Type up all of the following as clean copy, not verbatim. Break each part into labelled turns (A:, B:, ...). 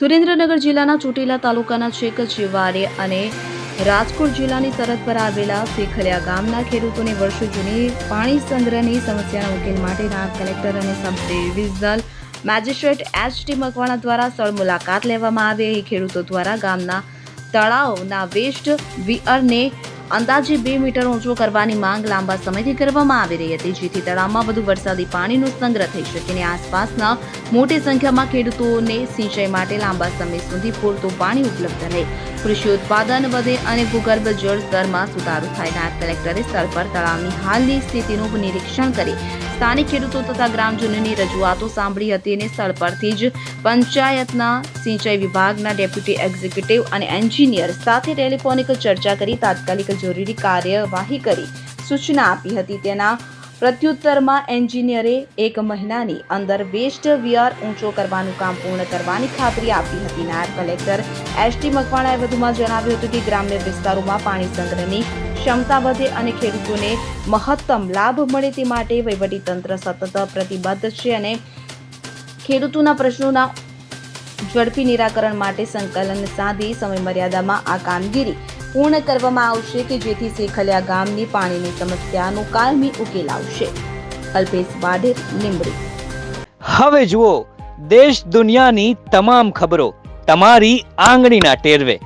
A: સુરેન્દ્રનગર જિલ્લાના ચોટીલા તાલુકાના છેક ચેવારે અને રાજકોટ જિલ્લાની સરહદ પર આવેલા શેખલિયા ગામના ખેડૂતોની વર્ષો જૂની પાણી સંગ્રહની સમસ્યાના ઉકેલ માટે નાયબ કલેક્ટર અને સબ ડિવિઝનલ મેજિસ્ટ્રેટ એચ.ટી. મકવાણા દ્વારા સ્થળ મુલાકાત લેવામાં આવી. અહીં ખેડૂતો દ્વારા ગામના તળાવના વેસ્ટ વિયરને અંદાજે 2 મીટર ઊંચો કરવાની માંગ લાંબા સમયથી કરવામાં આવી રહી હતી, જેથી તળાવમાં વધુ વરસાદી પાણીનો સંગ્રહ થઈ શકે અને આસપાસના મોટી સંખ્યામાં ખેડૂતોને સિંચાઈ માટે લાંબા સમય સુધી પૂરતું પાણી ઉપલબ્ધ રહે, કૃષિ ઉત્પાદન વધે અને ભૂગર્ભ જળ સ્તરમાં સુધારો થાય. નાયબ કલેક્ટરે સ્થળ પર તળાવની હાલની સ્થિતિનું નિરીક્ષણ કરી સ્થાનિક ખેડૂતો તથા ગ્રામજનોની રજૂઆતો સાંભળી હતી અને સ્થળ પરથી જ પંચાયતના સિંચાઈ વિભાગના ડેપ્યુટી એક્ઝિક્યુટિવ અને એન્જિનિયર સાથે ટેલિફોનિક ચર્ચા કરી તાત્કાલિક જરૂરી કાર્યવાહી કરી સૂચના આપી હતી. તેના પ્રત્યુત્તરમાં એન્જિનિયરે 1 મહિનાની અંદર વેસ્ટ વિયર ઊંચો કરવાનું કામ પૂર્ણ કરવાની ખાતરી આપી હતી. નાયબ કલેક્ટર એચ.ટી. મકવાણાએ વધુમાં જણાવ્યું હતું કે ગ્રામ્ય વિસ્તારોમાં પાણી સંગ્રહની ક્ષમતા વધે અને ખેડૂતોને મહત્તમ લાભ મળે તે માટે વહીવટીતંત્ર સતત પ્રતિબદ્ધ છે અને ખેડૂતોના પ્રશ્નોના ઝડપી નિરાકરણ માટે સંકલન સાધી સમયમર્યાદામાં આ કામગીરી પૂર્ણ કરવામાં આવશે કે જેથી શેખલિયા ગામની પાણીની સમસ્યાનો કાયમી ઉકેલ આવશે. અલ્પેશ વાઢેર, લીંબડી.
B: હવે જુઓ દેશ દુનિયાની તમામ ખબરો તમારી આંગળીના ટેરવે.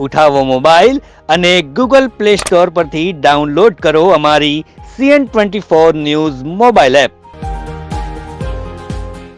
B: ઉઠાવો મોબાઈલ અને ગૂગલ પ્લે સ્ટોર પરથી ડાઉનલોડ કરો અમારી CN24 ન્યૂઝ મોબાઈલ એપ.